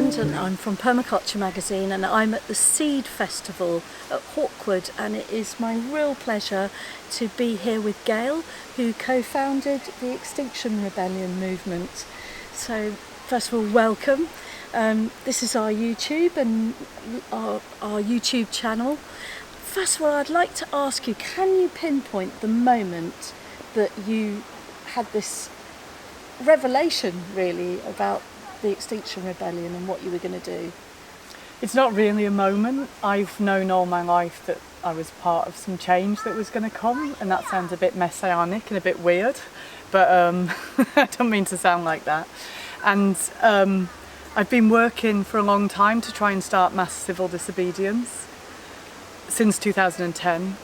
Harland and I'm from Permaculture magazine, and I'm at the Seed Festival at Hawkwood, and it is my real pleasure to be here with Gail, who co-founded the Extinction Rebellion movement. So first of all, welcome. This is our YouTube and our YouTube channel. First of all, I'd like to ask you, can you pinpoint the moment that you had this revelation really about the Extinction Rebellion and what you were going to do? It's not really a moment. I've known all my life that I was part of some change that was going to come, and that sounds a bit messianic and a bit weird, but I don't mean to sound like that. And I've been working for a long time to try and start mass civil disobedience since 2010.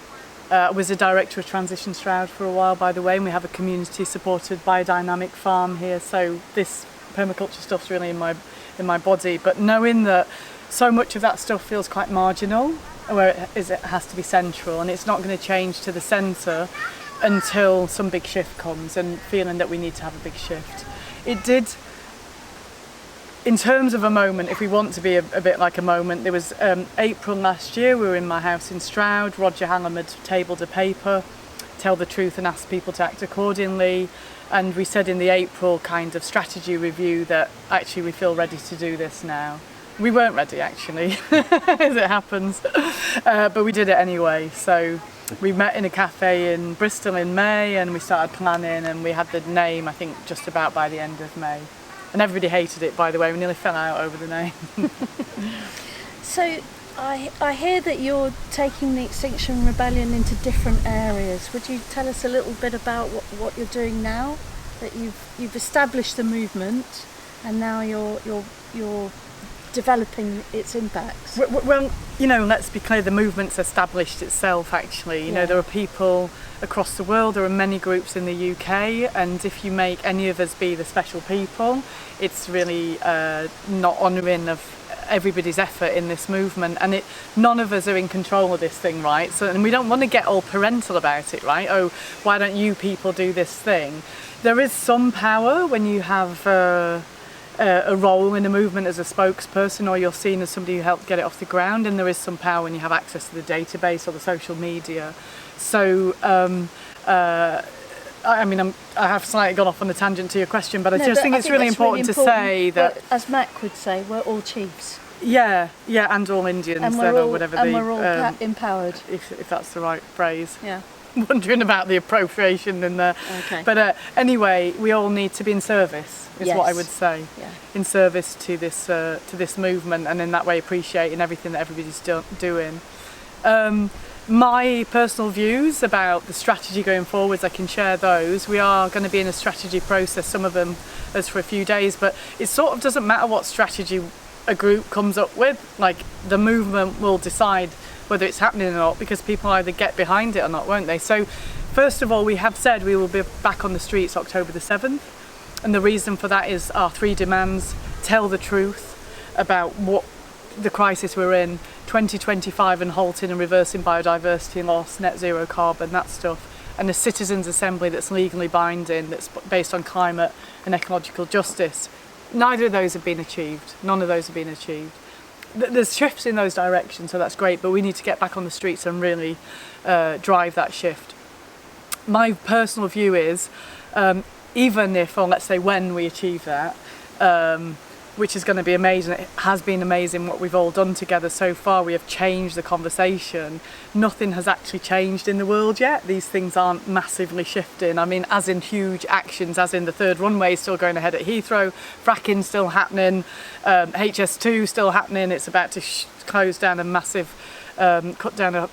I was a director of Transition Stroud for a while, by the way, and we have a community-supported biodynamic farm here, so this permaculture stuff's really in my body. But knowing that so much of that stuff feels quite marginal, where it has to be central, and it's not going to change to the centre until some big shift comes, and feeling that we need to have a big shift. It did. In terms of a moment, if we want to be a bit like a moment, there was April last year, we were in my house in Stroud. Roger Hallam had tabled a paper, Tell the Truth and Ask People to Act Accordingly. And we said in the April kind of strategy review that actually we feel ready to do this now. We weren't ready actually, as it happens, but we did it anyway. So we met in a cafe in Bristol in May, and we started planning, and we had the name, I think, just about by the end of May. And everybody hated it, by the way. We nearly fell out over the name. So I hear that you're taking the Extinction Rebellion into different areas. Would you tell us a little bit about what you're doing now? That you've established the movement, and now you're developing its impacts. Well, you know, let's be clear, the movement's established itself actually. You know, there are people across the world, there are many groups in the UK, and if you make any of us be the special people, it's really not honouring of everybody's effort in this movement, and none of us are in control of this thing, right? So, and we don't want to get all parental about it, right? Oh, why don't you people do this thing? There is some power when you have a role in a movement as a spokesperson, or you're seen as somebody who helped get it off the ground, and there is some power when you have access to the database or the social media. So I mean, I have slightly gone off on a tangent to your question, but I just think it's really important to say that, as Mac would say, we're all chiefs. Yeah, and all Indians, and then, or whatever. And we're all empowered. If that's the right phrase. Yeah. Wondering about the appropriation in there. Okay. But anyway, we all need to be in service, is what I would say. Yeah. In service to this movement, and in that way appreciating everything that everybody's doing. My personal views about the strategy going forwards, I can share those. We are going to be in a strategy process, some of them as for a few days, but it sort of doesn't matter what strategy a group comes up with. Like, the movement will decide whether it's happening or not, because people either get behind it or not, won't they? So first of all, we have said we will be back on the streets October the 7th, and the reason for that is our 3 demands: tell the truth about what the crisis we're in, 2025 and halting and reversing biodiversity loss, net zero carbon, that stuff, and a citizens' assembly that's legally binding, that's based on climate and ecological justice. Neither of those have been achieved. None of those have been achieved. There's shifts in those directions, so that's great, but we need to get back on the streets and really drive that shift. My personal view is, even if, or let's say when we achieve that, which is going to be amazing, it has been amazing what we've all done together so far. We have changed the conversation. Nothing has actually changed in the world yet. These things aren't massively shifting. I mean, as in huge actions, as in the 3rd runway still going ahead at Heathrow, fracking still happening, HS2 still happening. It's about to close down a massive, cut down a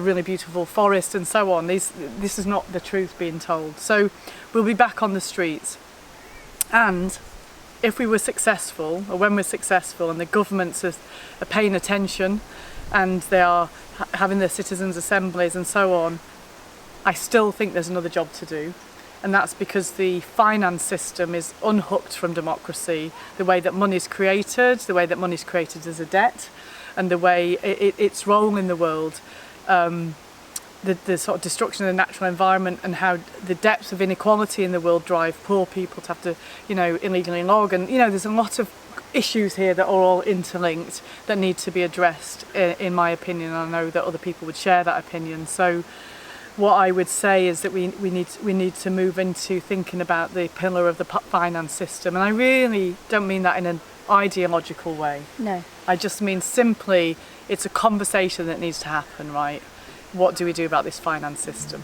really beautiful forest and so on. This is not the truth being told. So we'll be back on the streets. And if we were successful, or when we're successful, and the governments are paying attention, and they are having their citizens' assemblies and so on, I still think there's another job to do. And that's because the finance system is unhooked from democracy. The way that money's created, the way that money's created as a debt, and the way its role in the world. The sort of destruction of the natural environment, and how the depths of inequality in the world drive poor people to have to, illegally log. And, there's a lot of issues here that are all interlinked that need to be addressed, in my opinion. And I know that other people would share that opinion. So what I would say is that we need to move into thinking about the pillar of the finance system. And I really don't mean that in an ideological way. No. I just mean simply it's a conversation that needs to happen, right? What do we do about this finance system?